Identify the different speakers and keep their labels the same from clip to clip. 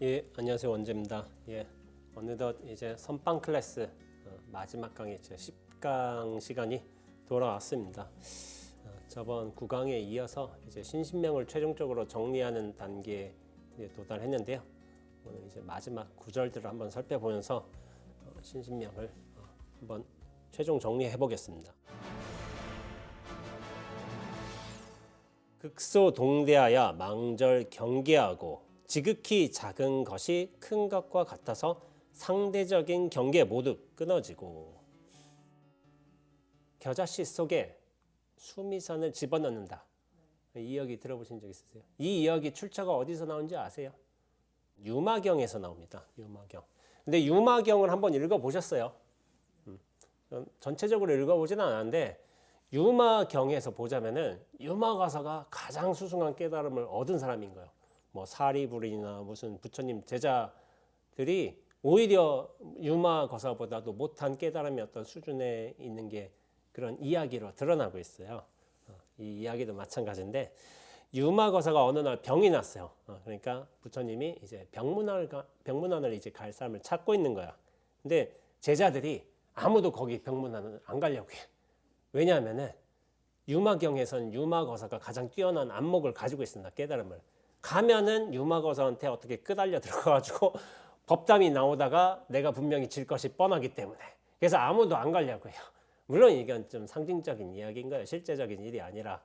Speaker 1: 예, 안녕하세요. 원재입니다. 예, 어느덧 이제 선빵 클래스 마지막 강의 제 10강 시간이 돌아왔습니다. 저번 9강에 이어서 이제 신신명을 최종적으로 정리하는 단계에 도달했는데요. 오늘 이제 마지막 구절들을 한번 살펴보면서 신신명을 한번 최종 정리해 보겠습니다. 극소동대하여 망절 경계하고 지극히 작은 것이 큰 것과 같아서 상대적인 경계 모두 끊어지고, 겨자씨 속에 수미산을 집어넣는다. 이 이야기 들어보신 적 있으세요? 이 이야기 출처가 어디서 나온지 아세요? 유마경에서 나옵니다. 유마경. 근데 유마경을 한번 읽어보셨어요? 전체적으로 읽어보지는 않았는데 유마경에서 보자면은 유마거사가 가장 수승한 깨달음을 얻은 사람인 거예요. 뭐 사리불이나 무슨 부처님 제자들이 오히려 유마거사보다도 못한 깨달음이 어떤 수준에 있는 게 그런 이야기로 드러나고 있어요. 이 이야기도 마찬가지인데 유마거사가 어느 날 병이 났어요. 그러니까 부처님이 이제 병문안을 이제 갈 사람을 찾고 있는 거야. 근데 제자들이 아무도 거기 병문안을 안 가려고 해. 왜냐하면은 유마경에서는 유마거사가 가장 뛰어난 안목을 가지고 있습니다. 깨달음을. 가면은 유마거사한테 어떻게 끄달려 들어가가지고 법담이 나오다가 내가 분명히 질 것이 뻔하기 때문에. 그래서 아무도 안 가려고 해요. 물론 이건 좀 상징적인 이야기인 거예요. 실제적인 일이 아니라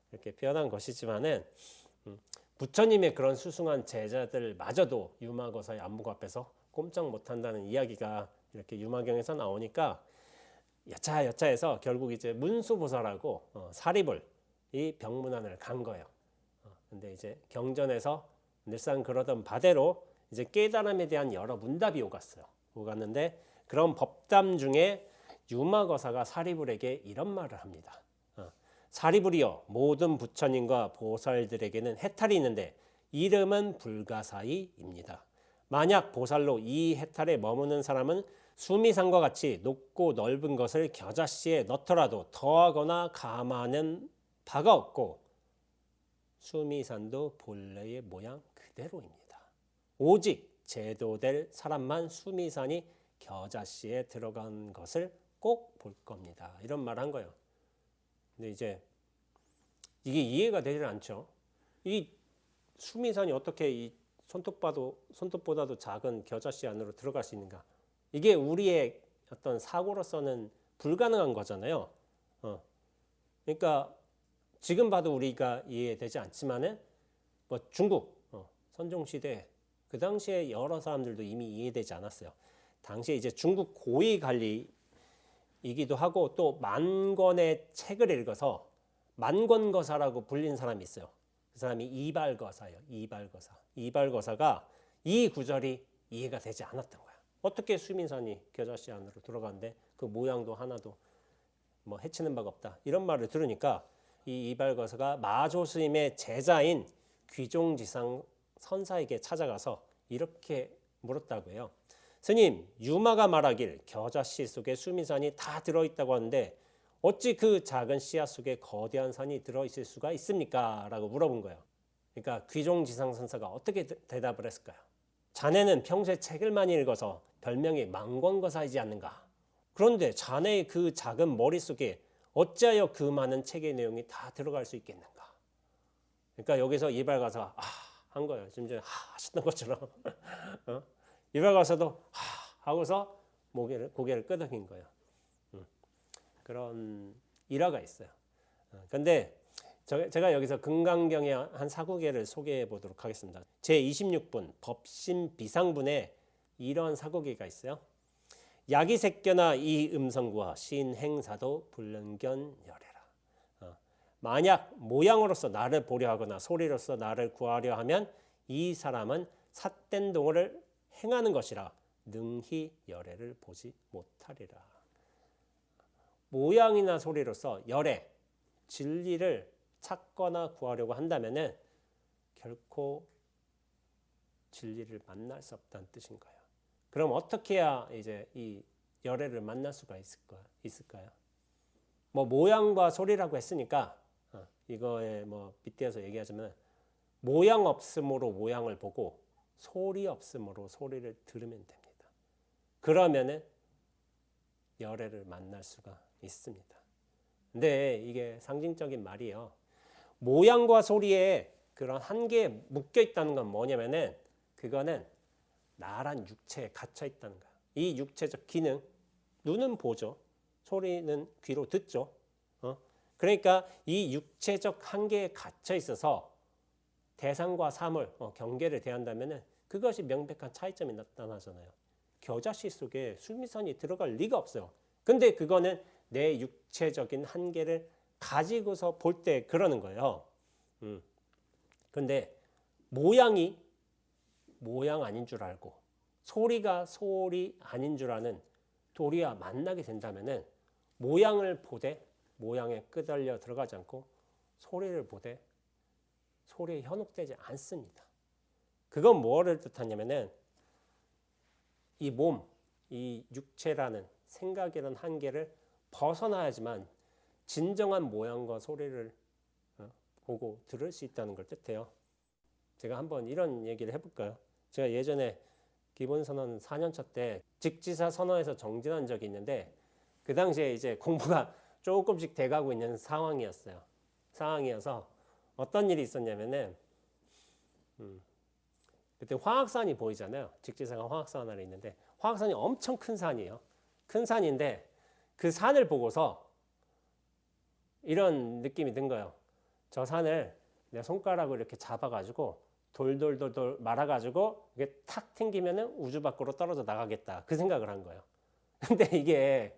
Speaker 1: 이렇게 표현한 것이지만은 부처님의 그런 수승한 제자들마저도 유마거사의 안목 앞에서 꼼짝 못한다는 이야기가 이렇게 유마경에서 나오니까 여차여차해서 결국 이제 문수보살하고 사리불 이 병문안을 간 거예요. 근데 이제 경전에서 늘상 그러던 바대로 이제 깨달음에 대한 여러 문답이 오갔어요. 오갔는데 그런 법담 중에 유마거사가 사리불에게 이런 말을 합니다. 사리불이여, 모든 부처님과 보살들에게는 해탈이 있는데 이름은 불가사의입니다. 만약 보살로 이 해탈에 머무는 사람은 수미산과 같이 높고 넓은 것을 겨자씨에 넣더라도 더하거나 감하는 바가 없고 수미산도 본래의 모양 그대로입니다. 오직 제도될 사람만 수미산이 겨자씨에 들어간 것을 꼭 볼 겁니다. 이런 말 한 거예요. 근데 이제 이게 이해가 되질 않죠. 이 수미산이 어떻게 이 손톱보다도 작은 겨자씨 안으로 들어갈 수 있는가? 이게 우리의 어떤 사고로서는 불가능한 거잖아요. 그러니까 지금 봐도 우리가 이해되지 않지만은 뭐 중국 선종 시대 그 당시에 여러 사람들도 이미 이해되지 않았어요. 당시에 이제 중국 고위 관리이기도 하고 또 만권의 책을 읽어서 만권거사라고 불린 사람이 있어요. 그 사람이 이발거사예요. 이발거사가 이 구절이 이해가 되지 않았던 거야. 어떻게 수미산이 겨자씨 안으로 들어가는데 그 모양도 하나도 뭐 해치는 바가 없다. 이런 말을 들으니까 이 이발거사가 마조 스님의 제자인 귀종지상 선사에게 찾아가서 이렇게 물었다고 해요. 스님, 유마가 말하길 겨자씨 속에 수미산이 다 들어있다고 하는데 어찌 그 작은 씨앗 속에 거대한 산이 들어있을 수가 있습니까? 라고 물어본 거예요. 그러니까 귀종지상 선사가 어떻게 대답을 했을까요? 자네는 평소에 책을 많이 읽어서 별명이 망권거사이지 않는가? 그런데 자네의 그 작은 머릿속에 어찌하여 그 많은 책의 내용이 다 들어갈 수 있겠는가? 그러니까 여기서 이발가사가 한 거예요. 지금 하셨던 것처럼 이발가사도 하고서 고개를 끄덕인 거예요. 그런 일화가 있어요. 그런데 제가 여기서 금강경의 한 사구계를 소개해 보도록 하겠습니다. 제26분 법신 비상분에 이런 사구계가 있어요. 야기색견나 이 음성구와 신행사도 불능견열해라. 만약 모양으로서 나를 보려 하거나 소리로서 나를 구하려 하면 이 사람은 삿된 동을 행하는 것이라 능히 열애를 보지 못하리라. 모양이나 소리로서 열애, 진리를 찾거나 구하려고 한다면은 결코 진리를 만날 수 없다는 뜻인 거예요. 그럼 어떻게 해야 이제 이 열애를 만날 수가 있을까요? 뭐 모양과 소리라고 했으니까 이거에 뭐 빗대어서 얘기하자면 모양 없음으로 모양을 보고 소리 없음으로 소리를 들으면 됩니다. 그러면은 열애를 만날 수가 있습니다. 근데 이게 상징적인 말이에요. 모양과 소리에 그런 한계에 묶여 있다는 건 뭐냐면은 그거는 나란 육체에 갇혀 있다는 거야. 이 육체적 기능, 눈은 보죠. 소리는 귀로 듣죠. 그러니까 이 육체적 한계에 갇혀 있어서 대상과 사물, 경계를 대한다면은 그것이 명백한 차이점이 나타나잖아요. 겨자씨 속에 수미선이 들어갈 리가 없어요. 근데 그거는 내 육체적인 한계를 가지고서 볼 때 그러는 거예요. 근데 모양이 모양 아닌 줄 알고 소리가 소리 아닌 줄 아는 도리와 만나게 된다면은 모양을 보되 모양에 끄달려 들어가지 않고 소리를 보되 소리에 현혹되지 않습니다. 그건 뭐를 뜻하냐면은 이 몸, 이 육체라는 생각이라는 한계를 벗어나야지만 진정한 모양과 소리를 보고 들을 수 있다는 걸 뜻해요. 제가 한번 이런 얘기를 해볼까요? 제가 예전에 기본선언 4년차 때 직지사 선언에서 정진한 적이 있는데 그 당시에 이제 공부가 조금씩 돼가고 있는 상황이어서 어떤 일이 있었냐면은 그때 화학산이 보이잖아요. 직지사가 화학산 안에 있는데 화학산이 엄청 큰 산이에요. 큰 산인데 그 산을 보고서 이런 느낌이 든 거예요. 저 산을 내 손가락으로 이렇게 잡아가지고 돌돌돌돌 말아가지고 이게 탁 튕기면은 우주 밖으로 떨어져 나가겠다. 그 생각을 한 거예요. 근데 이게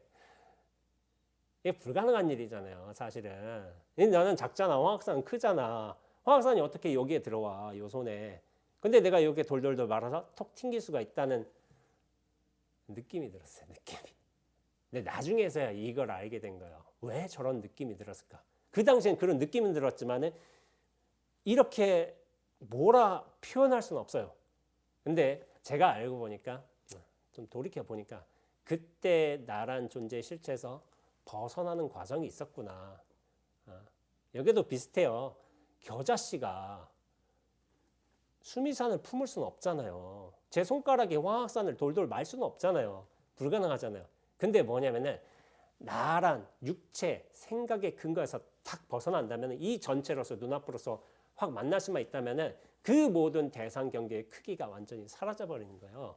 Speaker 1: 불가능한 일이잖아요. 사실은. 나는 작잖아. 화학산은 크잖아. 화학산이 어떻게 여기에 들어와. 요 손에. 근데 내가 여기에 돌돌돌 말아서 톡 튕길 수가 있다는 느낌이 들었어요. 느낌이. 근데 나중에서야 이걸 알게 된 거예요. 왜 저런 느낌이 들었을까? 그 당시엔 그런 느낌은 들었지만은 이렇게 뭐라 표현할 수는 없어요. 근데 제가 알고 보니까 좀 돌이켜 보니까 그때 나란 존재의 실체에서 벗어나는 과정이 있었구나. 여기도 비슷해요. 겨자씨가 수미산을 품을 수는 없잖아요. 제 손가락에 화학산을 돌돌 말 수는 없잖아요. 불가능하잖아요. 근데 뭐냐면은 나란 육체 생각의 근거에서 탁 벗어난다면 이 전체로서 눈앞으로서 확 만날 수만 있다면은 그 모든 대상 경계의 크기가 완전히 사라져 버리는 거예요.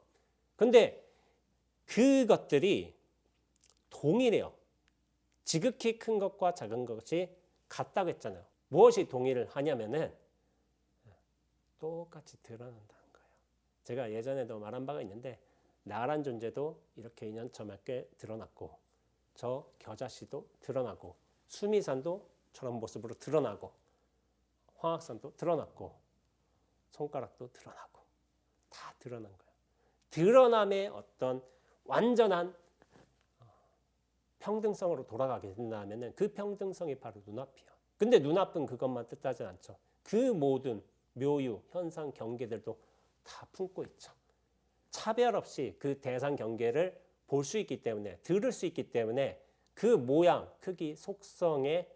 Speaker 1: 근데 그것들이 동일해요. 지극히 큰 것과 작은 것이 같다고 했잖아요. 무엇이 동일을 하냐면은 똑같이 드러난다는 거예요. 제가 예전에도 말한 바가 있는데 나란 존재도 이렇게 인연처맞게 드러났고 저 겨자씨도 드러나고 수미산도 저런 모습으로 드러나고 화학산도 드러났고 손가락도 드러나고 다 드러난 거예요. 드러남의 어떤 완전한 평등성으로 돌아가게 된다면 그 평등성이 바로 눈앞이에요. 근데 눈앞은 그것만 뜻하지 않죠. 그 모든 묘유, 현상, 경계들도 다 품고 있죠. 차별 없이 그 대상 경계를 볼 수 있기 때문에 들을 수 있기 때문에 그 모양, 크기, 속성에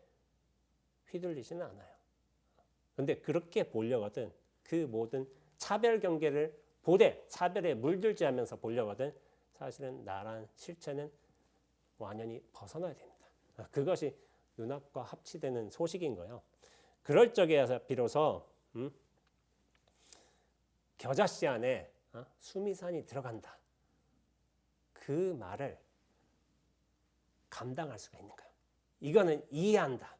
Speaker 1: 휘둘리지는 않아요. 근데 그렇게 보려거든 그 모든 차별 경계를 보되 차별에 물들지 하면서 보려거든 사실은 나란 실체는 완전히 벗어나야 됩니다. 그것이 눈앞과 합치되는 소식인 거예요. 그럴 적에서 비로소 겨자씨 안에 수미산이 들어간다. 그 말을 감당할 수가 있는 거예요. 이거는 이해한다.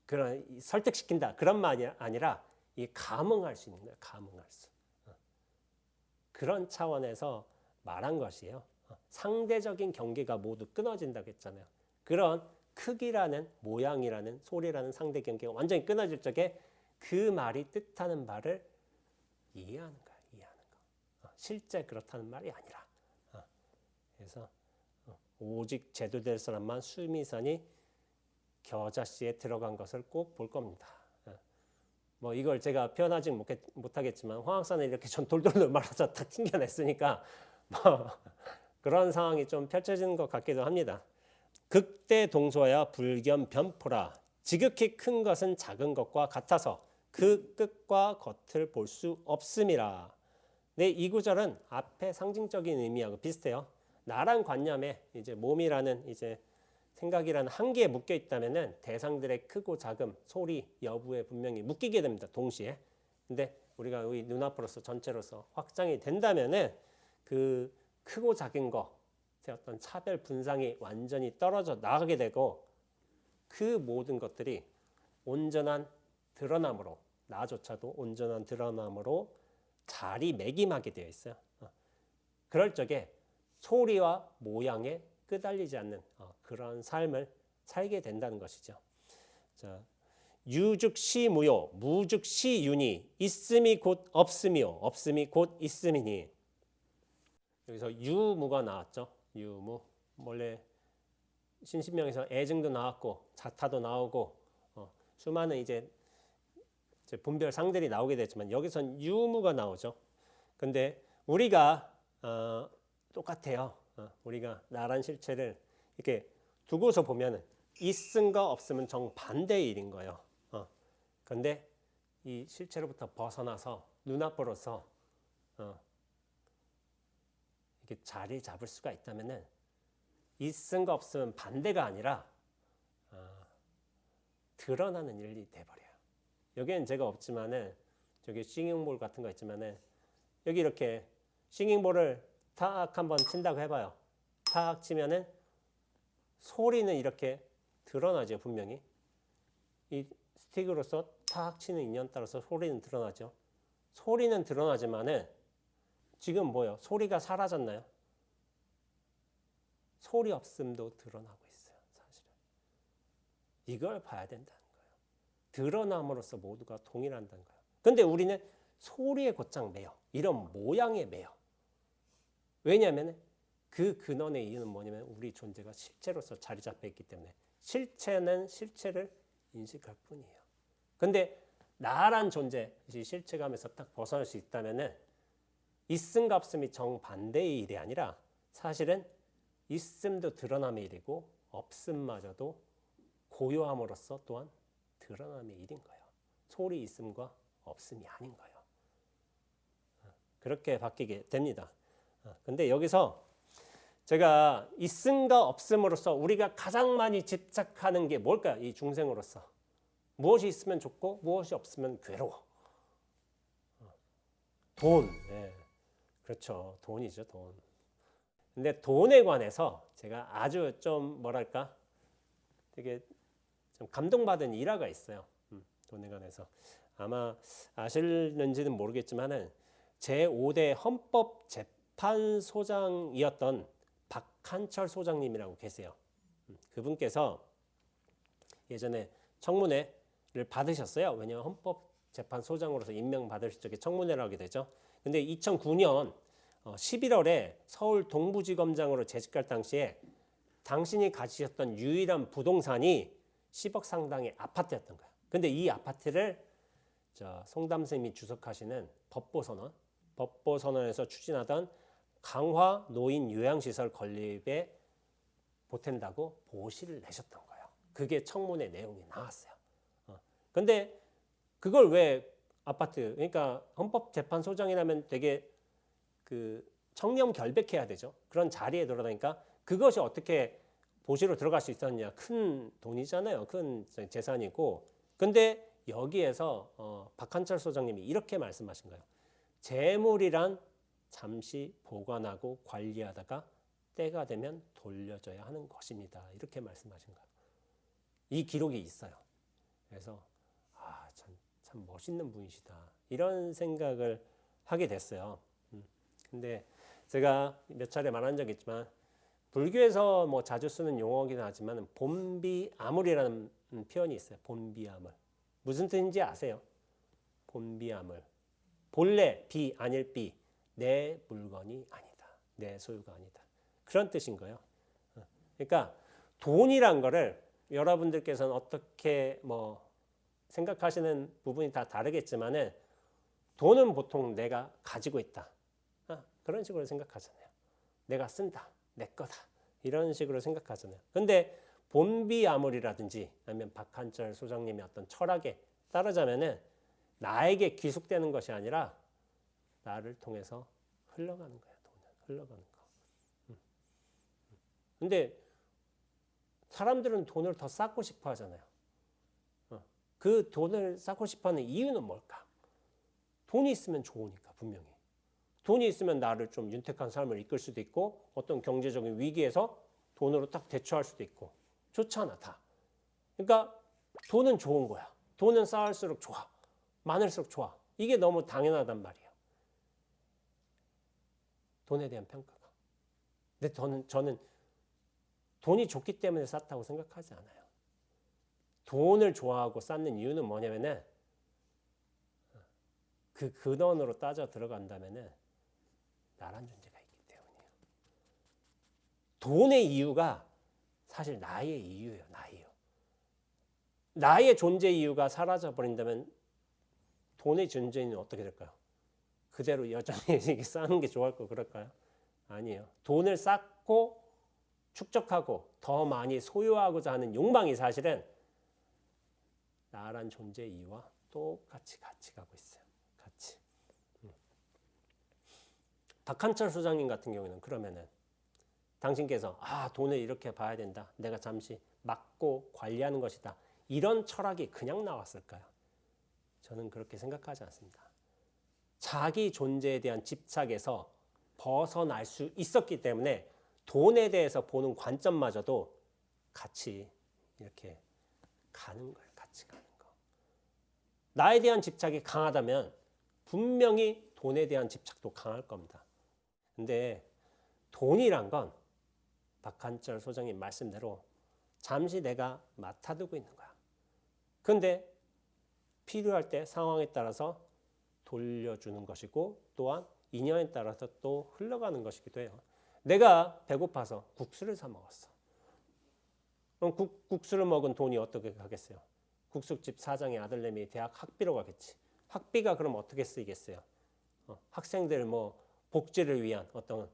Speaker 1: 그런 설득시킨다. 그런 말이 아니라 이 감응할 수 있는 거예요. 감응할 수. 그런 차원에서 말한 것이에요. 상대적인 경계가 모두 끊어진다고 했잖아요. 그런 크기라는 모양이라는 소리라는 상대 경계가 완전히 끊어질 적에 그 말이 뜻하는 바를 이해하는 거야. 이해하는 거. 실제 그렇다는 말이 아니라. 그래서 오직 제도될 사람만 수미산이 겨자씨에 들어간 것을 꼭 볼 겁니다. 이걸 제가 표현하지 못하겠지만 화학산을 이렇게 전 돌돌돌 말아서 다 튕겨냈으니까 그런 상황이 좀 펼쳐지는 것 같기도 합니다. 극대 동소야 불견 변포라. 지극히 큰 것은 작은 것과 같아서 그 끝과 겉을 볼 수 없음이라. 네, 이 구절은 앞에 상징적인 의미하고 비슷해요. 나란 관념에 이제 몸이라는 이제 생각이라는 한계에 묶여 있다면은 대상들의 크고 작음, 소리 여부에 분명히 묶이게 됩니다. 동시에. 근데 우리가 우리 눈앞으로서 전체로서 확장이 된다면은 그 크고 작은 거, 제 어떤 차별 분상이 완전히 떨어져 나가게 되고 그 모든 것들이 온전한 드러남으로, 나조차도 온전한 드러남으로 자리매김하게 되어 있어요. 그럴 적에 소리와 모양에 끄달리지 않는 그런 삶을 살게 된다는 것이죠. 자, 유즉시 무요, 무즉시 유니, 있음이 곧 없음이요, 없음이 곧 있음이니. 여기서 유무가 나왔죠. 유무. 원래 신신명에서 애증도 나왔고 자타도 나오고 수많은 이제 분별 상들이 나오게 됐지만 여기선 유무가 나오죠. 근데 우리가 똑같아요. 우리가 나란 실체를 이렇게 두고서 보면은 있음과 없음은 정반대의 일인 거예요. 그런데 이 실체로부터 벗어나서 눈앞으로서 이렇게 자리 잡을 수가 있다면은 있음과 없음은 반대가 아니라 드러나는 일이 돼버려요. 여기는 제가 없지만은 저기 싱잉볼 같은 거 있지만은 여기 이렇게 싱잉볼을 탁 한번 친다고 해봐요. 탁 치면은 소리는 이렇게 드러나죠. 분명히 이 스틱으로서 탁 치는 인연 따라서 소리는 드러나죠. 소리는 드러나지만은 지금 뭐요? 소리가 사라졌나요? 소리 없음도 드러나고 있어요. 사실은 이걸 봐야 된다는 거예요. 드러남으로써 모두가 동일한다는 거예요. 근데 우리는 소리에 곧장 매여, 이런 모양에 매여. 왜냐하면 그 근원의 이유는 뭐냐면 우리 존재가 실체로서 자리 잡혀 있기 때문에 실체는 실체를 인식할 뿐이에요. 근데 나란 존재, 실체감에서 딱 벗어날 수 있다면은 있음과 없음이 정반대의 일이 아니라 사실은 있음도 드러남의 일이고 없음마저도 고요함으로써 또한 드러남의 일인 거예요. 소리 있음과 없음이 아닌 거예요. 그렇게 바뀌게 됩니다. 근데 여기서 제가 있음과 없음으로써 우리가 가장 많이 집착하는 게 뭘까요? 이 중생으로서 무엇이 있으면 좋고 무엇이 없으면 괴로워. 돈, 네. 그렇죠. 돈이죠, 돈. 근데 돈에 관해서 제가 아주 좀 뭐랄까 되게 좀 감동받은 일화가 있어요. 돈에 관해서 아마 아실는지는 모르겠지만은 제5대 헌법재판소장이었던 박한철 소장님이라고 계세요. 그분께서 예전에 청문회를 받으셨어요. 왜냐하면 헌법재판소장으로서 임명받으실 적에 청문회를 하게 되죠. 근데 2009년 11월에 서울 동부지검장으로 재직할 당시에 당신이 가지셨던 유일한 부동산이 10억 상당의 아파트였던 거예요. 근데 이 아파트를 송담 스님이 주석하시는 법보선언에서 추진하던 강화 노인 요양시설 건립에 보탠다고 보시를 내셨던 거예요. 그게 청문회 내용이 나왔어요. 근데 그걸 왜 아파트, 그러니까 헌법재판소장이라면 되게 그 청렴 결백해야 되죠. 그런 자리에 들어가니까 그것이 어떻게 보시로 들어갈 수 있었냐. 큰 돈이잖아요. 큰 재산이고. 근데 여기에서 박한철 소장님이 이렇게 말씀하신 거예요. 재물이란 잠시 보관하고 관리하다가 때가 되면 돌려줘야 하는 것입니다. 이렇게 말씀하신 거예요. 이 기록이 있어요. 그래서 참 멋있는 분이시다. 이런 생각을 하게 됐어요. 근데 제가 몇 차례 말한 적이 있지만 불교에서 뭐 자주 쓰는 용어이긴 하지만 본비아물이라는 표현이 있어요. 본비아물. 무슨 뜻인지 아세요? 본비아물. 본래 비 아닐 비. 내 물건이 아니다. 내 소유가 아니다. 그런 뜻인 거예요. 그러니까 돈이란 거를 여러분들께서는 어떻게 뭐 생각하시는 부분이 다 다르겠지만은 돈은 보통 내가 가지고 있다. 그런 식으로 생각하잖아요. 내가 쓴다. 내 거다. 이런 식으로 생각하잖아요. 근데 본비아물이라든지 아니면 박한철 소장님의 어떤 철학에 따르자면은 나에게 귀속되는 것이 아니라 나를 통해서 흘러가는 거야. 돈은 흘러가는 거. 근데 사람들은 돈을 더 쌓고 싶어 하잖아요. 그 돈을 쌓고 싶어 하는 이유는 뭘까? 돈이 있으면 좋으니까 분명히. 돈이 있으면 나를 좀 윤택한 삶을 이끌 수도 있고 어떤 경제적인 위기에서 돈으로 딱 대처할 수도 있고 좋잖아 다. 그러니까 돈은 좋은 거야. 돈은 쌓을수록 좋아. 많을수록 좋아. 이게 너무 당연하단 말이에요. 돈에 대한 평가가. 근데 저는 돈이 좋기 때문에 쌓다고 생각하지 않아요. 돈을 좋아하고 쌓는 이유는 뭐냐면은 그 근원으로 따져 들어간다면은 나란 존재가 있기 때문이에요. 돈의 이유가 사실 나의 이유예요. 나예요. 나의 존재 이유가 사라져 버린다면 돈의 존재는 어떻게 될까요? 그대로 여전히 쌓는 게 좋을 거 그럴까요? 아니에요. 돈을 쌓고 축적하고 더 많이 소유하고자 하는 욕망이 사실은 나란 존재 이유와 똑같이 같이 가고 있어요. 같이. 박한철 소장님 같은 경우는 그러면은 당신께서 돈을 이렇게 봐야 된다. 내가 잠시 막고 관리하는 것이다. 이런 철학이 그냥 나왔을까요? 저는 그렇게 생각하지 않습니다. 자기 존재에 대한 집착에서 벗어날 수 있었기 때문에 돈에 대해서 보는 관점마저도 같이 이렇게 가는 거예요. 같이 가는 거. 나에 대한 집착이 강하다면 분명히 돈에 대한 집착도 강할 겁니다. 근데 돈이란 건 박한철 소장님 말씀대로 잠시 내가 맡아두고 있는 거야. 근데 필요할 때 상황에 따라서 돌려주는 것이고 또한 인연에 따라서 또 흘러가는 것이기도 해요. 내가 배고파서 국수를 사 먹었어. 그럼 국수를 먹은 돈이 어떻게 가겠어요? 국수집 사장의 아들내미 대학 학비로 가겠지. 학비가 그럼 어떻게 쓰이겠어요? 학생들 복지를 위한 어떤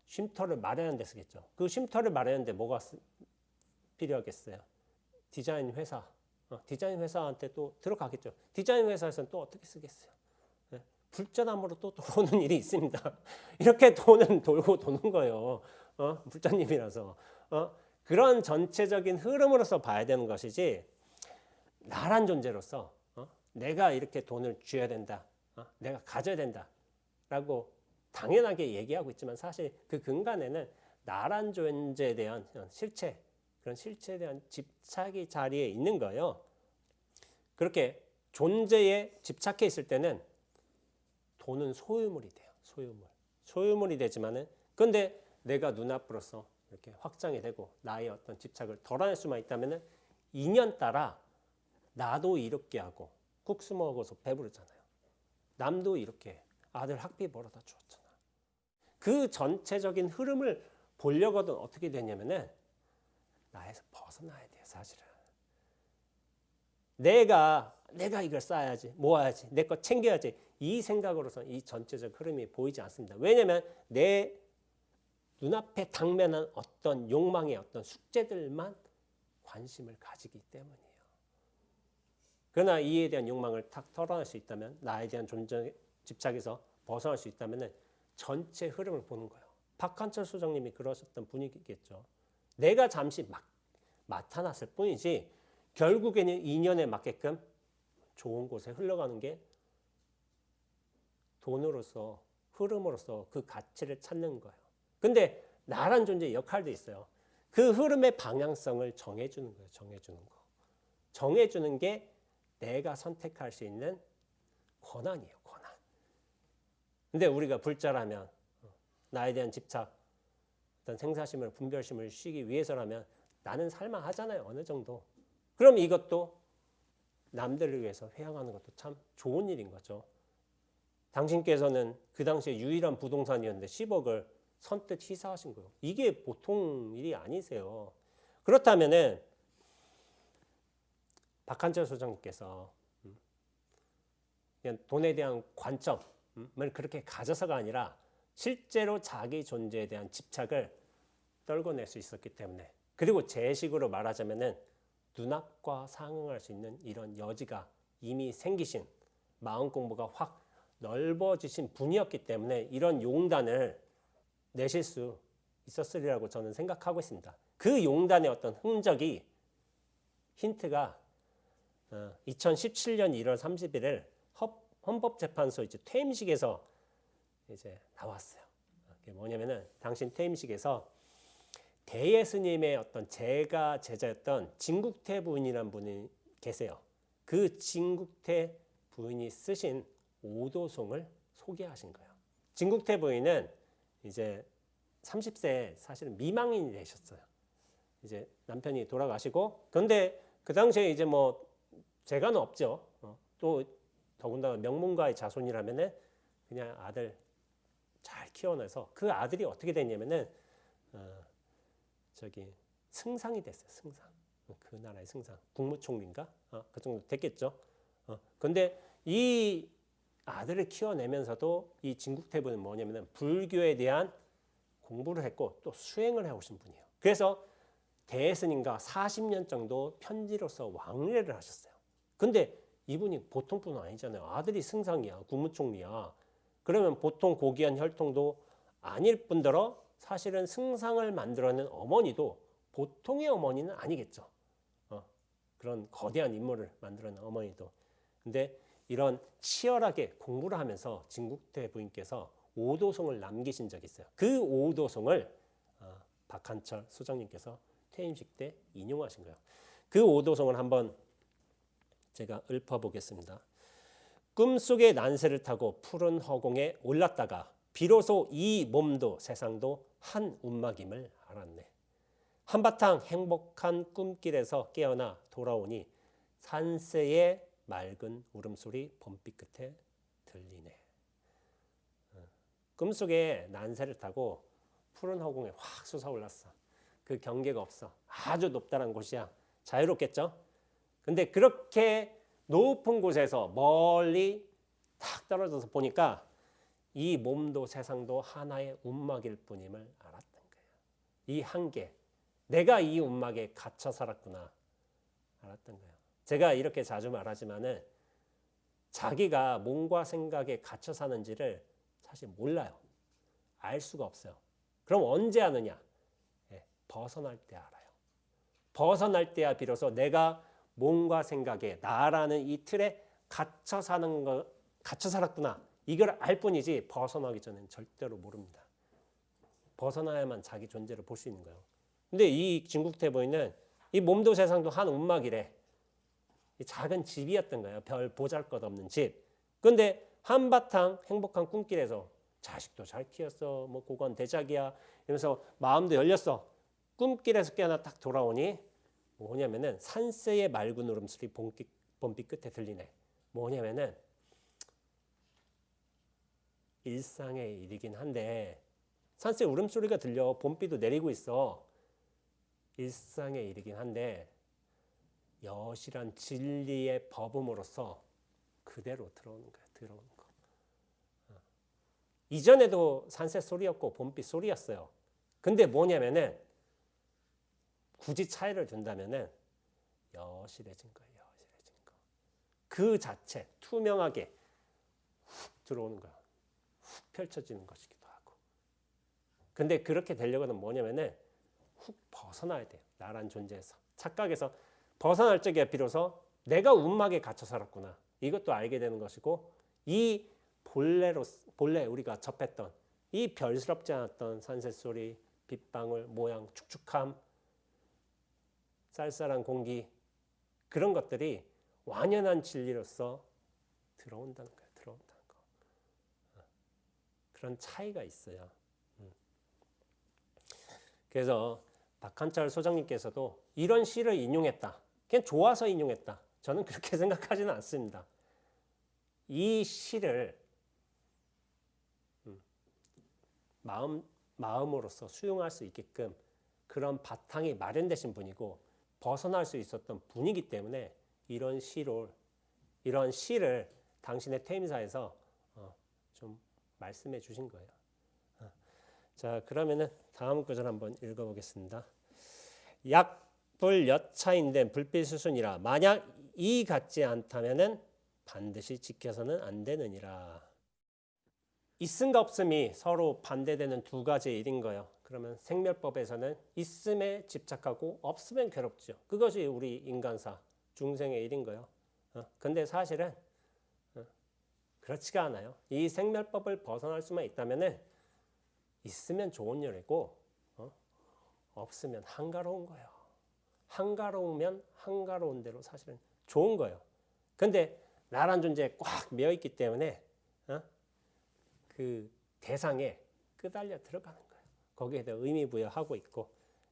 Speaker 1: 쉼터를 마련하는 데 쓰겠죠. 그 쉼터를 마련하는 데 뭐가 필요하겠어요? 디자인 회사. 디자인 회사한테 또 들어가겠죠. 디자인 회사에서는 또 어떻게 쓰겠어요? 불자나무로 또 들어오는 일이 있습니다. 이렇게 돈은 돌고 도는 거예요. 불자님이라서. 그런 전체적인 흐름으로서 봐야 되는 것이지 나란 존재로서 내가 이렇게 돈을 쥐어야 된다. 내가 가져야 된다라고 당연하게 얘기하고 있지만 사실 그 근간에는 나란 존재에 대한 실체, 그런 실체에 대한 집착이 자리에 있는 거예요. 그렇게 존재에 집착해 있을 때는 돈은 소유물이 돼요. 소유물이 되지만은 근데 내가 눈앞으로서 이렇게 확장이 되고 나의 어떤 집착을 덜어낼 수만 있다면은 인연 따라 나도 이렇게 하고 국수 먹어서 배부르잖아요. 남도 이렇게 아들 학비 벌어다 주었잖아. 그 전체적인 흐름을 보려거든 어떻게 되냐면은 나에서 벗어나야 돼요. 사실은 내가 이걸 쌓아야지, 모아야지, 내 거 챙겨야지 이 생각으로서 이 전체적 흐름이 보이지 않습니다. 왜냐하면 내 눈앞에 당면한 어떤 욕망의 어떤 숙제들만 관심을 가지기 때문이에요. 그러나 이에 대한 욕망을 탁 털어낼 수 있다면 나에 대한 존재 집착에서 벗어날 수 있다면 전체 흐름을 보는 거예요. 박한철 소장님이 그러셨던 분이겠죠. 내가 잠시 맡아놨을 뿐이지 결국에는 인연에 맞게끔 좋은 곳에 흘러가는 게 돈으로서 흐름으로서 그 가치를 찾는 거예요. 근데 나란 존재의 역할도 있어요. 그 흐름의 방향성을 정해주는 거예요. 정해주는 거. 정해주는 게 내가 선택할 수 있는 권한이에요. 권한. 근데 우리가 불자라면 나에 대한 집착, 어떤 생사심을 분별심을 쉬기 위해서라면 나는 살만하잖아요. 어느 정도. 그럼 이것도 남들을 위해서 회항하는 것도 참 좋은 일인 거죠. 당신께서는 그 당시에 유일한 부동산이었는데 10억을 선뜻 희사하신 거예요. 이게 보통 일이 아니세요. 그렇다면은 박한철 소장님께서 그냥 돈에 대한 관점을 그렇게 가져서가 아니라 실제로 자기 존재에 대한 집착을 떨궈낼 수 있었기 때문에 그리고 제 식으로 말하자면은 눈앞과 상응할 수 있는 이런 여지가 이미 생기신 마음 공부가 확 넓어지신 분이었기 때문에 이런 용단을 내실 수 있었으리라고 저는 생각하고 있습니다. 그 용단의 어떤 흔적이 힌트가 2017년 1월 30일을 헌법재판소 이제 퇴임식에서 이제 나왔어요. 그게 뭐냐면은 당신 퇴임식에서 대예스님의 어떤 제가 제자였던 진국태 부인이라는 분이 계세요. 그 진국태 부인이 쓰신 오도송을 소개하신 거예요. 진국태 부인은 이제 30세에 사실은 미망인이 되셨어요. 이제 남편이 돌아가시고, 그런데 그 당시에 이제 뭐 재가는 없죠. 또 더군다나 명문가의 자손이라면은 그냥 아들 잘 키워내서 그 아들이 어떻게 됐냐면은 승상이 됐어요. 승상. 그 나라의 승상. 국무총리인가? 그 정도 됐겠죠. 근데 이 아들을 키워내면서도 이 진국태부는 뭐냐면은 불교에 대한 공부를 했고 또 수행을 해오신 분이에요. 그래서 대예스님과 40년 정도 편지로서 왕래를 하셨어요. 근데 이분이 보통 분은 아니잖아요. 아들이 승상이야, 국무총리야. 그러면 보통 고귀한 혈통도 아닐 뿐더러 사실은 승상을 만들어낸 어머니도 보통의 어머니는 아니겠죠. 그런 거대한 인물을 만들어낸 어머니도. 근데 이런 치열하게 공부를 하면서 진국태 부인께서 오도송을 남기신 적이 있어요. 그 오도송을 박한철 소장님께서 퇴임식 때 인용하신 거예요. 그 오도송을 한번 제가 읊어보겠습니다. 꿈속의 난새를 타고 푸른 허공에 올랐다가 비로소 이 몸도 세상도 한 움막임을 알았네. 한바탕 행복한 꿈길에서 깨어나 돌아오니 산새의 맑은 울음소리 봄빛 끝에 들리네. 꿈속에 난새를 타고 푸른 허공에 확 솟아올랐어. 그 경계가 없어. 아주 높다는 곳이야. 자유롭겠죠? 근데 그렇게 높은 곳에서 멀리 탁 떨어져서 보니까 이 몸도 세상도 하나의 움막일 뿐임을 알았던 거예요. 이 한계, 내가 이 움막에 갇혀 살았구나 알았던 거예요. 제가 이렇게 자주 말하지만은 자기가 몸과 생각에 갇혀 사는지를 사실 몰라요. 알 수가 없어요. 그럼 언제 아느냐? 벗어날 때 알아요. 벗어날 때야 비로소 내가 몸과 생각에 나라는 이 틀에 갇혀 사는 거, 갇혀 살았구나. 이걸 알 뿐이지 벗어나기 전에는 절대로 모릅니다. 벗어나야만 자기 존재를 볼 수 있는 거예요. 근데 이 진국태 부인은 이 몸도 세상도 한 움막이래. 이 작은 집이었던 거예요. 별 보잘것없는 집. 근데 한바탕 행복한 꿈길에서 자식도 잘 키웠어. 뭐 고건 대작이야. 이러면서 마음도 열렸어. 꿈길에서 깨어나 딱 돌아오니 뭐냐면은 산새의 맑은 울음소리 봄빛 끝에 들리네. 뭐냐면은 일상의 일이긴 한데 산새 울음소리가 들려. 봄비도 내리고 있어. 일상의 일이긴 한데 여실한 진리의 법음으로써 그대로 들어오는 거야. 들어오는 거. 이전에도 산새 소리였고 봄빛 소리였어요. 근데 뭐냐면은 굳이 차이를 둔다면은 여실해진 거예요. 여실해진 거. 그 자체 투명하게 훅 들어오는 거야. 훅 펼쳐지는 것이기도 하고. 근데 그렇게 되려고는 뭐냐면은 훅 벗어나야 돼요. 나란 존재에서. 착각에서 벗어날 적에 비로소 내가 움막에 갇혀 살았구나. 이것도 알게 되는 것이고 이 본래 우리가 접했던 이 별스럽지 않았던 산새소리, 빗방울, 모양, 축축함, 쌀쌀한 공기 그런 것들이 완연한 진리로서 들어온다는 거예요. 들어온다는 거. 그런 차이가 있어요. 그래서 박한철 소장님께서도 이런 시를 인용했다. 그냥 좋아서 인용했다. 저는 그렇게 생각하지는 않습니다. 이 시를 마음으로서 수용할 수 있게끔 그런 바탕이 마련되신 분이고 벗어날 수 있었던 분이기 때문에 이런 시를 당신의 퇴임사에서 좀 말씀해 주신 거예요. 자, 그러면은 다음 구절 한번 읽어보겠습니다. 약불 여차인된 불빛 수순이라 만약 이 같지 않다면은 반드시 지켜서는 안 되느니라. 있음과 없음이 서로 반대되는 두 가지의 일인 거예요. 그러면 생멸법에서는 있음에 집착하고 없으면 괴롭죠. 그것이 우리 인간사 중생의 일인 거예요. 근데 사실은 그렇지가 않아요. 이 생멸법을 벗어날 수만 있다면은 있으면 좋은 일이고 없으면 한가로운 거예요. 한가로우면 한가로운 대로 사실은 좋은 거예요. 근데 나란 존재에 꽉 매여 있기 때문에 그 대상에 끄달려 들어가는 거예요. 거기에 대해 의미 부여하고 있고,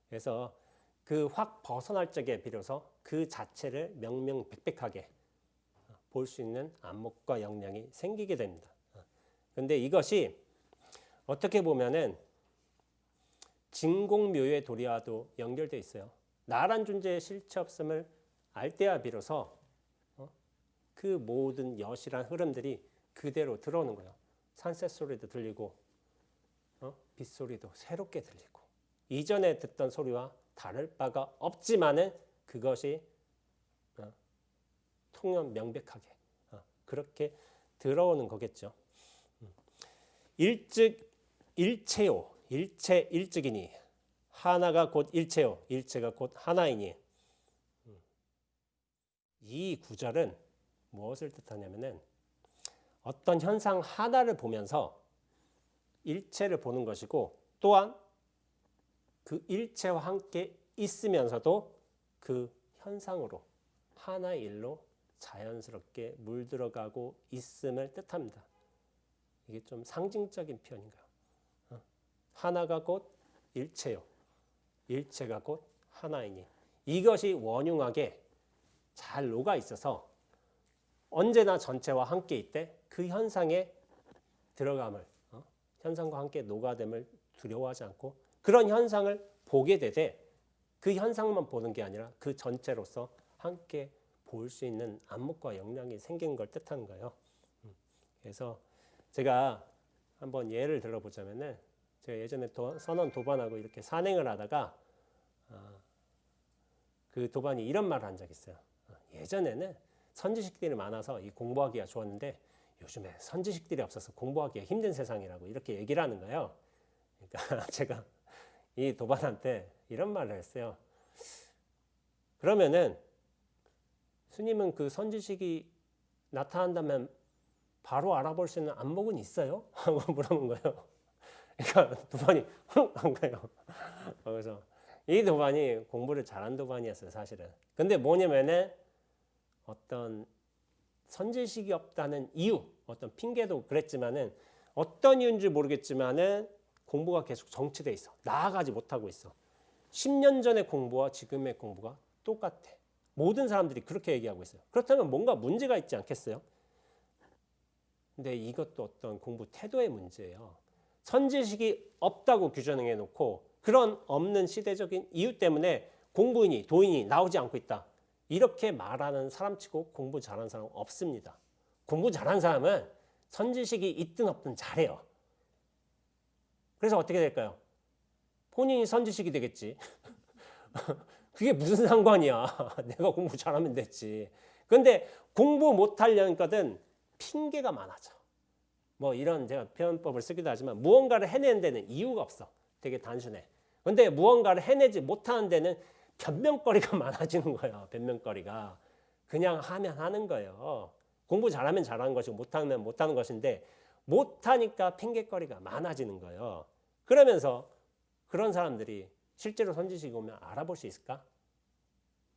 Speaker 1: 그래서 그 확 벗어날 적에 비로소 그 자체를 명명백백하게 볼 수 있는 안목과 역량이 생기게 됩니다. 근데 이것이 어떻게 보면은 진공묘의 도리와도 연결되어 있어요. 나란 존재의 실체 없음을 알 때야 비로소 그 모든 여실한 흐름들이 그대로 들어오는 거예요. 산새 소리도 들리고 빗소리도 새롭게 들리고 이전에 듣던 소리와 다를 바가 없지만은 그것이 통연 명백하게 그렇게 들어오는 거겠죠. 일즉 일체요, 일체 일즉이니 하나가 곧 일체요, 일체가 곧 하나이니. 이 구절은 무엇을 뜻하냐면은 어떤 현상 하나를 보면서 일체를 보는 것이고, 또한 그 일체와 함께 있으면서도 그 현상으로 하나의 일로 자연스럽게 물들어가고 있음을 뜻합니다. 이게 좀 상징적인 표현인가요? 하나가 곧 일체요, 일체가 곧 하나이니. 이것이 원흉하게 잘 녹아 있어서 언제나 전체와 함께 있되 그 현상에 들어감을, 현상과 함께 녹아됨을 두려워하지 않고 그런 현상을 보게 되되 그 현상만 보는 게 아니라 그 전체로서 함께 볼 수 있는 안목과 역량이 생긴 걸 뜻하는 거예요. 그래서 제가 한번 예를 들어보자면은, 제가 예전에 선원 도반하고 이렇게 산행을 하다가 그 도반이 이런 말을 한 적이 있어요. 예전에는 선지식들이 많아서 이 공부하기가 좋았는데 요즘에 선지식들이 없어서 공부하기가 힘든 세상이라고 이렇게 얘기를 하는 거예요. 그러니까 제가 이 도반한테 이런 말을 했어요. 그러면은 스님은 그 선지식이 나타난다면 바로 알아볼 수 있는 안목은 있어요? 하고 물어본 거예요. 그러니까 도반이 한 거예요. 그래서 이 도반이 공부를 잘한 도반이었어요, 사실은. 근데 뭐냐면은 어떤 선지식이 없다는 이유, 어떤 핑계도 그랬지만은 어떤 이유인지 모르겠지만은 공부가 계속 정체돼 있어. 나아가지 못하고 있어. 10년 전의 공부와 지금의 공부가 똑같아. 모든 사람들이 그렇게 얘기하고 있어요. 그렇다면 뭔가 문제가 있지 않겠어요? 근데 이것도 어떤 공부 태도의 문제예요. 선지식이 없다고 규정해 놓고 그런 없는 시대적인 이유 때문에 공부인이 도인이 나오지 않고 있다. 이렇게 말하는 사람치고 공부 잘하는 사람은 없습니다. 공부 잘하는 사람은 선지식이 있든 없든 잘해요. 그래서 어떻게 될까요? 본인이 선지식이 되겠지. 그게 무슨 상관이야. 내가 공부 잘하면 됐지. 그런데 공부 못하려니까는 핑계가 많아져. 뭐 이런 제가 표현법을 쓰기도 하지만 무언가를 해내는 데는 이유가 없어. 되게 단순해. 그런데 무언가를 해내지 못하는 데는 변명거리가 많아지는 거예요. 변명거리가. 그냥 하면 하는 거예요. 공부 잘하면 잘하는 것이고 못하면 못하는 것인데 못하니까 핑계거리가 많아지는 거예요. 그러면서 그런 사람들이 실제로 선지식이 오면 알아볼 수 있을까?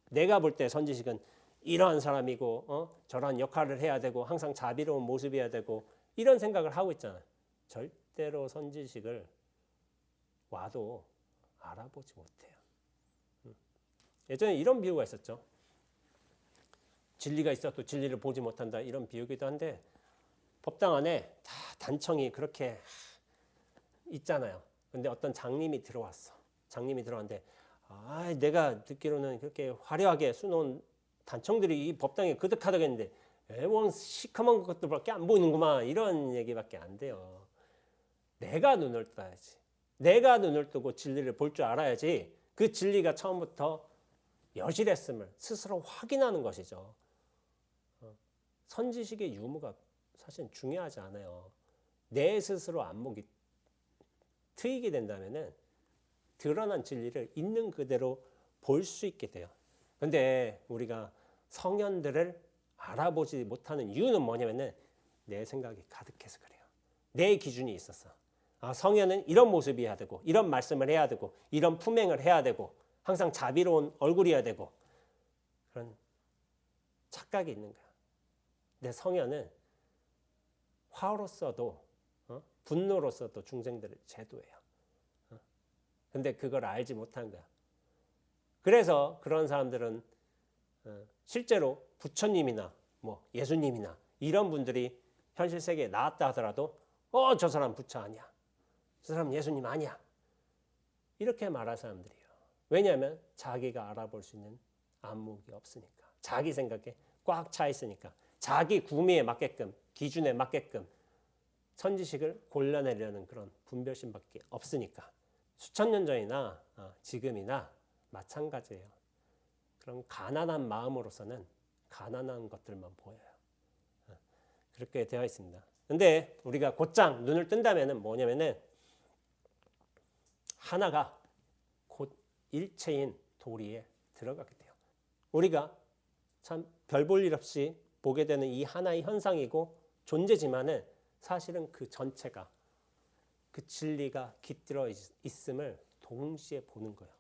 Speaker 1: 내가 볼 때 선지식은 이러한 사람이고 저러한 역할을 해야 되고 항상 자비로운 모습이어야 되고 이런 생각을 하고 있잖아요. 절대로 선지식을 와도 알아보지 못해요. 예전에 이런 비유가 있었죠. 진리가 있어도 진리를 보지 못한다, 이런 비유기도 한데 법당 안에 다 단청이 그렇게 있잖아요. 근데 어떤 장님이 들어왔어. 장님이 들어왔는데 내가 듣기로는 그렇게 화려하게 수놓은 단청들이 이 법당에 그득하다고 했는데 애원 시커먼 것들밖에 안 보이는구만, 이런 얘기밖에 안 돼요. 내가 눈을 떠야지. 내가 눈을 뜨고 진리를 볼 줄 알아야지 그 진리가 처음부터 여실했음을 스스로 확인하는 것이죠. 선지식의 유무가 사실 중요하지 않아요. 내 스스로 안목이 트이게 된다면은 드러난 진리를 있는 그대로 볼 수 있게 돼요. 근데 우리가 성현들을 알아보지 못하는 이유는 뭐냐면은 내 생각이 가득해서 그래요. 내 기준이 있었어. 성현은 이런 모습이어야 되고 이런 말씀을 해야 되고 이런 품행을 해야 되고 항상 자비로운 얼굴이어야 되고 그런 착각이 있는 거야. 내 성현은 화로서도 분노로서도 중생들을 제도해요. 근데 그걸 알지 못한 거야. 그래서 그런 사람들은 실제로 부처님이나 뭐 예수님이나 이런 분들이 현실 세계에 나왔다 하더라도 저 사람 부처 아니야. 저 사람 예수님 아니야. 이렇게 말할 사람들이에요. 왜냐하면 자기가 알아볼 수 있는 안목이 없으니까. 자기 생각에 꽉 차 있으니까. 자기 구미에 맞게끔 기준에 맞게끔 선지식을 골라내려는 그런 분별심밖에 없으니까. 수천 년 전이나 지금이나 마찬가지예요. 그런 가난한 마음으로서는 가난한 것들만 보여요. 그렇게 되어 있습니다. 근데 우리가 곧장 눈을 뜬다면은 뭐냐면은 하나가 곧 일체인 도리에 들어가게 돼요. 우리가 참 별 볼 일 없이 보게 되는 이 하나의 현상이고 존재지만은 사실은 그 전체가 그 진리가 깃들어 있음을 동시에 보는 거예요.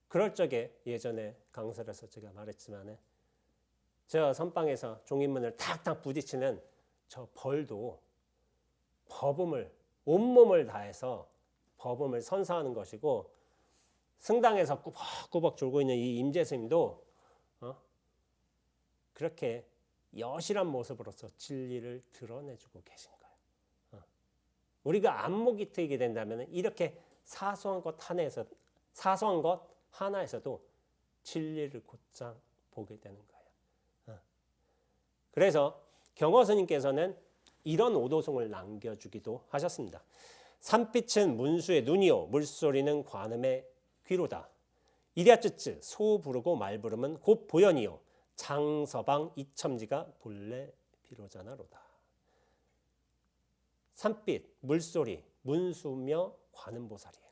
Speaker 1: 그럴 적에 예전에 강설에서 제가 말했지만은 저 선방에서 종잇문을 탁탁 부딪히는 저 벌도 법음을 온몸을 다해서 법음을 선사하는 것이고 승당에서 꾸벅꾸벅 졸고 있는 이 임재스님도 그렇게 여실한 모습으로서 진리를 드러내주고 계신 거예요. 우리가 안목이 트이게 된다면 이렇게 사소한 것 하나에서도 진리를 곧장 보게 되는 거예요. 그래서 경허 스님께서는 이런 오도송을 남겨주기도 하셨습니다. 산빛은 문수의 눈이요 물소리는 관음의 귀로다. 이랴쯔쯔 소 부르고 말 부르면 곧 보연이요 장서방 이첨지가 본래 비로자나로다. 산빛, 물소리, 문수며 관음보살이에요.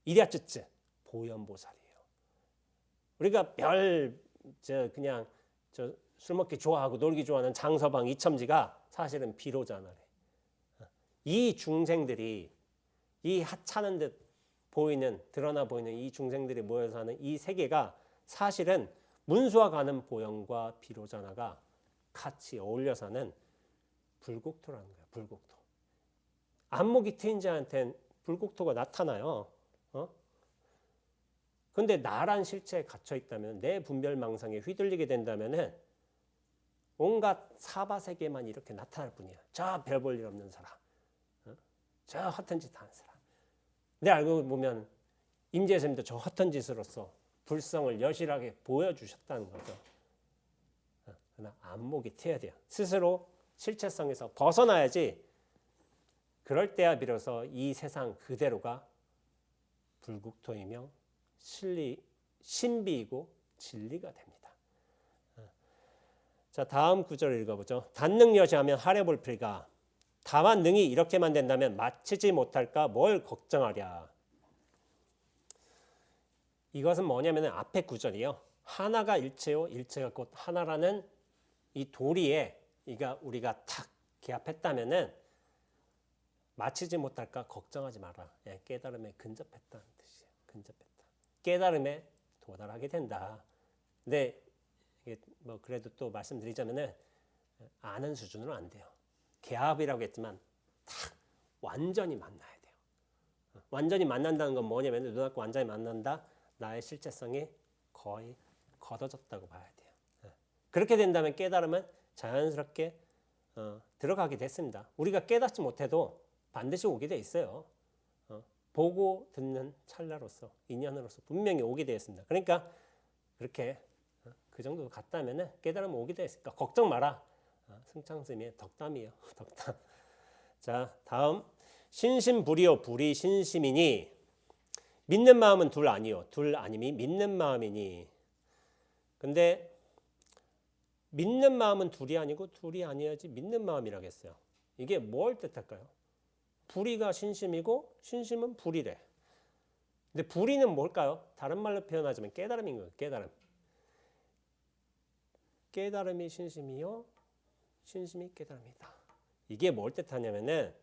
Speaker 1: 이랴쯔쯔 보현보살이에요. 우리가 그냥 술 먹기 좋아하고 놀기 좋아하는 장서방 이첨지가 사실은 비로자나래. 이 중생들이 이 하찮은 듯 드러나 보이는 이 중생들이 모여서 하는 이 세계가 사실은 문수와 가는 보현과 비로자나가 같이 어울려서 하는 불국토라는 거예요. 불국토. 안목이 트인 자한테는 불국토가 나타나요. 그런데 나란 실체에 갇혀 있다면 내 분별망상에 휘둘리게 된다면 온갖 사바세계만 이렇게 나타날 뿐이야. 저 별 볼 일 없는 사람. 저 허튼 짓 하는 사람. 근데 알고 보면 임재스님도 저 허튼 짓으로서 불성을 여실하게 보여주셨다는 거죠. 그러나 안목이 트여야 돼요. 스스로 실체성에서 벗어나야지 그럴 때야 비로소 이 세상 그대로가 불국토이며 신비이고 진리가 됩니다. 자, 다음 구절을 읽어보죠. 단능여시하면 하려볼필가 다만 능이 이렇게만 된다면 마치지 못할까 뭘 걱정하랴. 이것은 뭐냐면 앞에 구절이요. 하나가 일체요 일체가 곧 하나라는 이 도리에 우리가 탁 기합했다면은 마치지 못할까 걱정하지 마라. 깨달음에 근접했다는 뜻이에요. 근접했다. 깨달음에 도달하게 된다. 근데 이게 뭐 그래도 또 말씀드리자면은 아는 수준으로 안 돼요. 개합이라고 했지만 딱 완전히 만나야 돼요. 완전히 만난다는 건 뭐냐면 눈앞과 완전히 만난다. 나의 실체성이 거의 걷어졌다고 봐야 돼요. 그렇게 된다면 깨달음은 자연스럽게 들어가게 됐습니다. 우리가 깨닫지 못해도 반드시 오게 돼 있어요. 보고 듣는 찰나로서 인연으로서 분명히 오게 되어 있습니다. 그러니까 그렇게 그 정도 갔다면 깨달음은 오게 되어 있으니까 걱정 마라. 승창스님의 덕담이에요. 덕담. 자, 다음 신심불이요 불이 신심이니 믿는 마음은 둘 아니요 둘 아님이 믿는 마음이니. 근데 믿는 마음은 둘이 아니고 둘이 아니어야지 믿는 마음이라겠어요. 이게 뭘 뜻할까요? 불의가 신심이고 신심은 불의래. 근데 불의는 뭘까요? 다른 말로 표현하자면 깨달음인 거예요. 깨달음. 깨달음이 신심이요, 신심이 깨달음이다. 이게 뭘 뜻하냐면은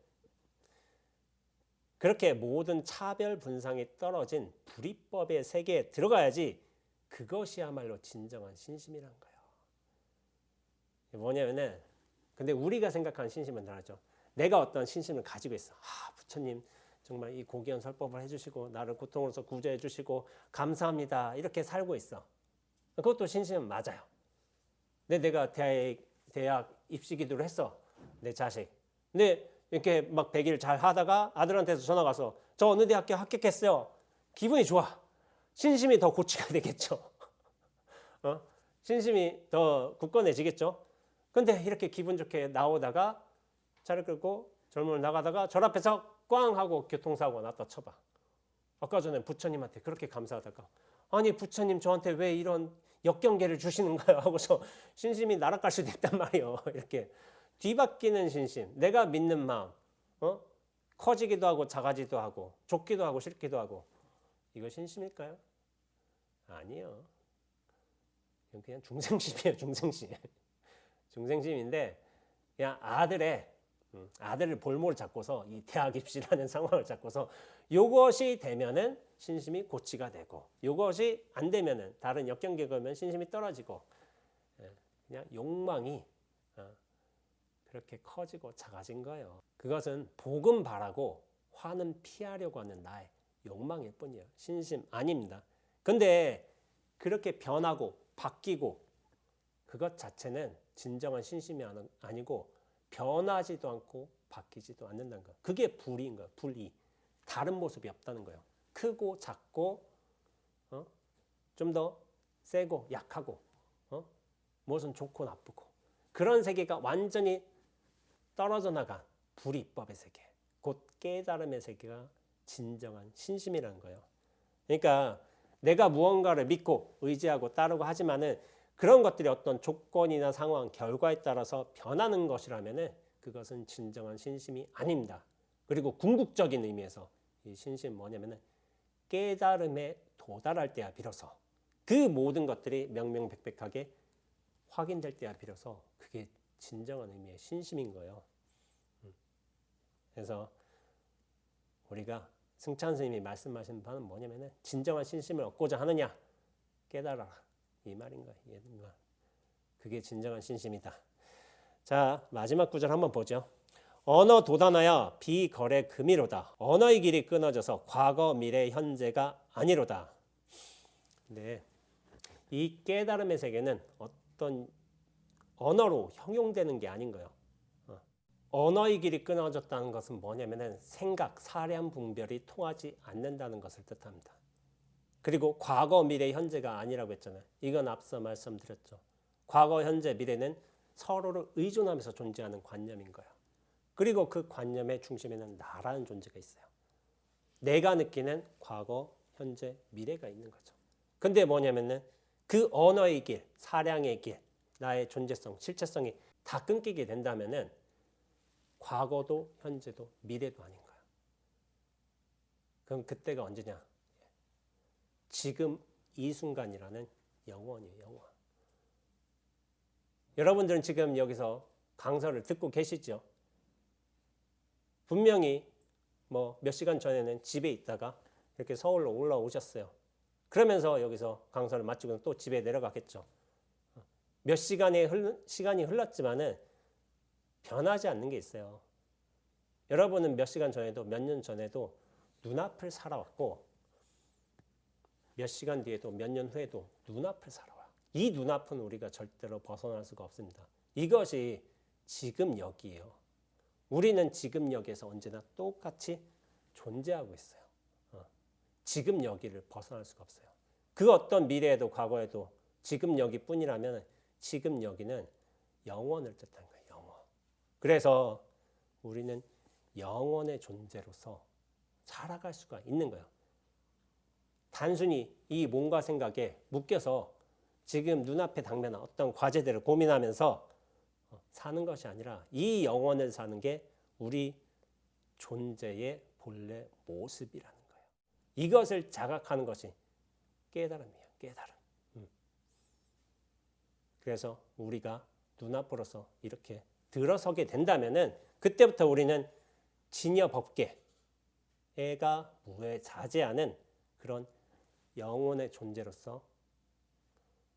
Speaker 1: 그렇게 모든 차별 분상이 떨어진 불이법의 세계에 들어가야지 그것이야말로 진정한 신심이란 거예요. 뭐냐면은 근데 우리가 생각하는 신심은 다르죠. 내가 어떤 신심을 가지고 있어. 부처님 정말 이 고귀한 설법을 해주시고 나를 고통으로서 구제해 주시고 감사합니다. 이렇게 살고 있어. 그것도 신심은 맞아요. 근데 내가 대학 입시 기도를 했어. 내 자식. 근데 이렇게 막 100일 잘 하다가 아들한테서 전화 가서 저 어느 대학교 합격했어요. 기분이 좋아. 신심이 더 고치가 되겠죠. 신심이 더 굳건해지겠죠. 근데 이렇게 기분 좋게 나오다가 차를 끌고 절문을 나가다가 절 앞에서 꽝 하고 교통사고가 났다 쳐봐. 아까 전에 부처님한테 그렇게 감사하다가 아니 부처님 저한테 왜 이런 역경계를 주시는가요? 하고서 신심이 날아갈 수도 있단 말이에요. 이렇게 뒤바뀌는 신심, 내가 믿는 마음, 커지기도 하고 작아지기도 하고 좋기도 하고 싫기도 하고 이거 신심일까요? 아니요. 이건 그냥 중생심이에요. 중생심. 중생심인데 그냥 아들을 볼모를 잡고서 이 대학 입시라는 상황을 잡고서 이것이 되면은 신심이 고치가 되고 이것이 안 되면은 다른 역경계가 오면 신심이 떨어지고 그냥 욕망이 그렇게 커지고 작아진 거예요. 그것은 복음 바라고 화는 피하려고 하는 나의 욕망일 뿐이에요. 신심 아닙니다. 근데 그렇게 변하고 바뀌고 그것 자체는 진정한 신심이 아니고 변하지도 않고 바뀌지도 않는다는 거예요. 그게 불의인 거예요. 불의. 다른 모습이 없다는 거예요. 크고 작고 좀 더 세고 약하고 무엇은 좋고 나쁘고 그런 세계가 완전히 떨어져 나간 불이법의 세계, 곧 깨달음의 세계가 진정한 신심이라는 거예요. 그러니까 내가 무언가를 믿고 의지하고 따르고 하지만은 그런 것들이 어떤 조건이나 상황, 결과에 따라서 변하는 것이라면은 그것은 진정한 신심이 아닙니다. 그리고 궁극적인 의미에서 이 신심은 뭐냐면은 깨달음에 도달할 때야 비로소 그 모든 것들이 명명백백하게 확인될 때야 비로소 그게 진정한 의미의 신심인 거예요. 그래서 우리가 승찬 스님이 말씀하신 바는 뭐냐면은 진정한 신심을 얻고자 하느냐 깨달아라 이 말인 거예요. 그게 진정한 신심이다. 자 마지막 구절 한번 보죠. 언어 도단하여 비거래 금이로다. 언어의 길이 끊어져서 과거 미래 현재가 아니로다. 네, 이 깨달음의 세계는 어떤 언어로 형용되는 게 아닌 거예요. 언어의 길이 끊어졌다는 것은 뭐냐면은 생각, 사량, 분별이 통하지 않는다는 것을 뜻합니다. 그리고 과거, 미래, 현재가 아니라고 했잖아요. 이건 앞서 말씀드렸죠. 과거, 현재, 미래는 서로를 의존하면서 존재하는 관념인 거예요. 그리고 그 관념의 중심에는 나라는 존재가 있어요. 내가 느끼는 과거, 현재, 미래가 있는 거죠. 근데 뭐냐면은 그 언어의 길, 사량의 길, 나의 존재성, 실체성이 다 끊기게 된다면은 과거도 현재도 미래도 아닌 거예요. 그럼 그때가 언제냐? 지금 이 순간이라는 영원이에요. 영원. 여러분들은 지금 여기서 강설을 듣고 계시죠? 분명히 뭐 몇 시간 전에는 집에 있다가 이렇게 서울로 올라오셨어요. 그러면서 여기서 강설을 마치고 또 집에 내려가겠죠. 몇 시간이 흘렀지만은 변하지 않는 게 있어요. 여러분은 몇 시간 전에도 몇 년 전에도 눈앞을 살아왔고 몇 시간 뒤에도 몇 년 후에도 눈앞을 살아와요. 이 눈앞은 우리가 절대로 벗어날 수가 없습니다. 이것이 지금 여기예요. 우리는 지금 여기에서 언제나 똑같이 존재하고 있어요. 지금 여기를 벗어날 수가 없어요. 그 어떤 미래에도 과거에도 지금 여기뿐이라면 지금 여기는 영원을 뜻하는 거예요. 영원. 그래서 우리는 영원의 존재로서 살아갈 수가 있는 거예요. 단순히 이 몸과 생각에 묶여서 지금 눈앞에 당면한 어떤 과제들을 고민하면서 사는 것이 아니라 이 영혼을 사는 게 우리 존재의 본래 모습이라는 거예요. 이것을 자각하는 것이 깨달음이에요. 깨달음. 그래서 우리가 눈앞으로서 이렇게 들어서게 된다면은 그때부터 우리는 진여 법계, 애가 무에 자제하는 그런 영혼의 존재로서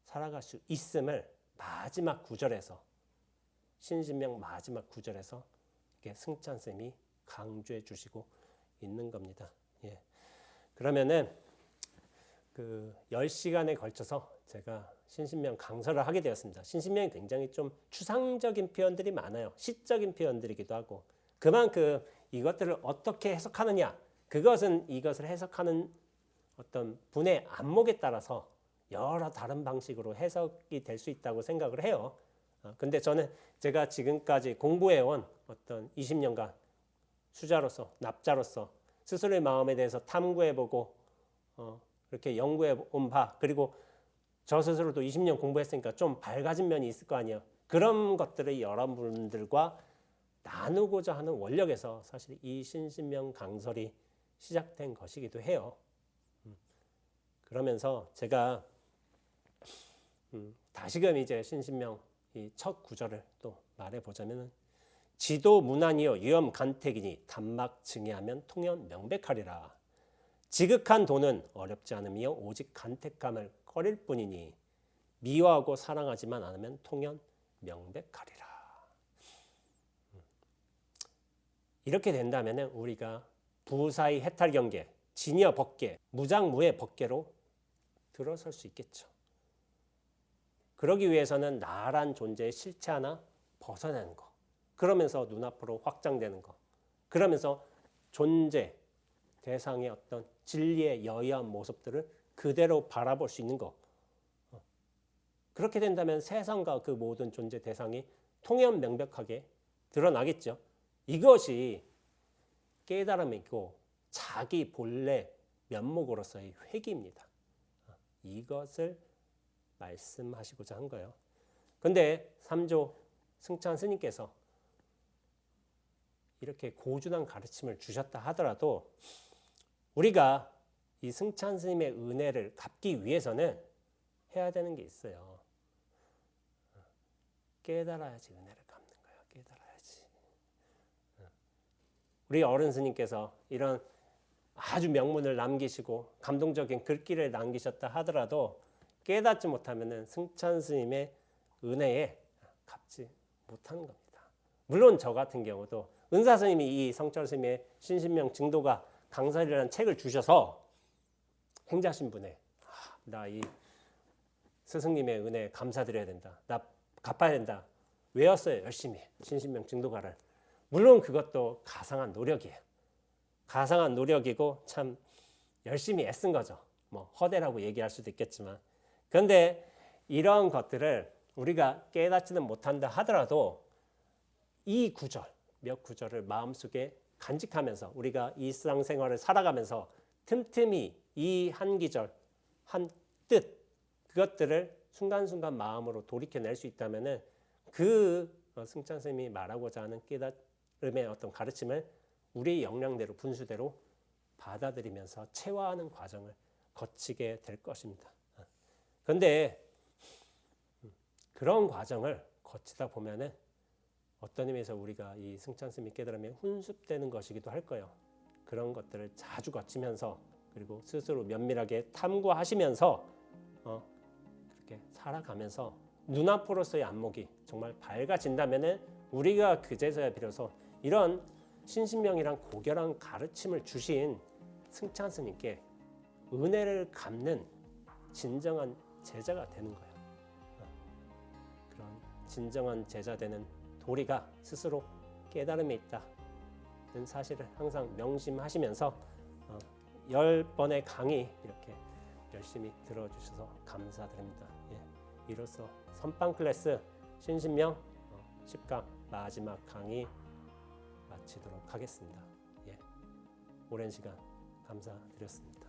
Speaker 1: 살아갈 수 있음을 마지막 구절에서 신신명 마지막 구절에서 이렇게 승찬 쌤이 강조해 주시고 있는 겁니다. 예. 그러면은 그 10시간에 걸쳐서 제가 신신명 강설을 하게 되었습니다. 신신명이 굉장히 좀 추상적인 표현들이 많아요. 시적인 표현들이기도 하고 그만큼 이것들을 어떻게 해석하느냐 그것은 이것을 해석하는 어떤 분의 안목에 따라서 여러 다른 방식으로 해석이 될 수 있다고 생각을 해요. 근데 저는 제가 지금까지 공부해온 어떤 20년간 수자로서 납자로서 스스로의 마음에 대해서 탐구해보고 이렇게 연구해온 바 그리고 저 스스로도 20년 공부했으니까 좀 밝아진 면이 있을 거 아니에요. 그런 것들을 여러분들과 나누고자 하는 원력에서 사실 이 신신명 강설이 시작된 것이기도 해요. 그러면서 제가 다시금 이제 신신명 이 첫 구절을 또 말해보자면은 지도 무난이요 유염 간택이니 단막 증의하면 통연 명백하리라. 지극한 도는 어렵지 않으며 오직 간택감을 꺼릴 뿐이니 미워하고 사랑하지만 않으면 통연 명백하리라. 이렇게 된다면은 우리가 부사의 해탈 경계, 진여 법계, 무장무의 법계로 들어설 수 있겠죠. 그러기 위해서는 나란 존재의 실체 하나 벗어나는 거. 그러면서 눈앞으로 확장되는 거. 그러면서 존재, 대상의 어떤 진리의 여의한 모습들을 그대로 바라볼 수 있는 거. 그렇게 된다면 세상과 그 모든 존재 대상이 통연 명백하게 드러나겠죠. 이것이 깨달음이고 자기 본래 면목으로서의 회귀입니다. 이것을 말씀하시고자 한 거예요. 근데 3조 승찬 스님께서 이렇게 고준한 가르침을 주셨다 하더라도 우리가 이 승찬 스님의 은혜를 갚기 위해서는 해야 되는 게 있어요. 깨달아야지 은혜를 갚는 거예요. 깨달아야지. 우리 어른 스님께서 이런 아주 명문을 남기시고 감동적인 글귀를 남기셨다 하더라도 깨닫지 못하면은 승찬 스님의 은혜에 갚지 못하는 겁니다. 물론 저 같은 경우도 은사 스님이 이 성철 스님의 신신명 증도가 강설이라는 책을 주셔서 행자신분에 나 이 스승님의 은혜에 감사드려야 된다. 나 갚아야 된다. 외웠어요. 열심히 신신명 증도가를. 물론 그것도 가상한 노력이에요. 가상한 노력이고 참 열심히 애쓴 거죠. 뭐 허대라고 얘기할 수도 있겠지만 그런데 이런 것들을 우리가 깨닫지는 못한다 하더라도 이 구절, 몇 구절을 마음속에 간직하면서 우리가 일상생활을 살아가면서 틈틈이 이 한 기절, 한 뜻 그것들을 순간순간 마음으로 돌이켜낼 수 있다면 그 승찬 스님이 말하고자 하는 깨달음의 어떤 가르침을 우리의 역량대로 분수대로 받아들이면서 체화하는 과정을 거치게 될 것입니다. 그런데 그런 과정을 거치다 보면은 어떤 의미에서 우리가 이 승찬 스님의 깨달음에 훈습되는 것이기도 할 거예요. 그런 것들을 자주 거치면서 그리고 스스로 면밀하게 탐구하시면서 그렇게 살아가면서 눈앞으로서의 안목이 정말 밝아진다면은 우리가 그제서야 비로소 이런 신신명이란 고결한 가르침을 주신 승찬 스님께 은혜를 갚는 진정한 제자가 되는 거예요. 그런 진정한 제자 되는 도리가 스스로 깨달음에 있다는 사실을 항상 명심하시면서 10번의 강의 이렇게 열심히 들어주셔서 감사드립니다. 예, 이로써 선빵 클래스 신신명 10강 마지막 강의 마치도록 하겠습니다. 예, 오랜 시간 감사드렸습니다.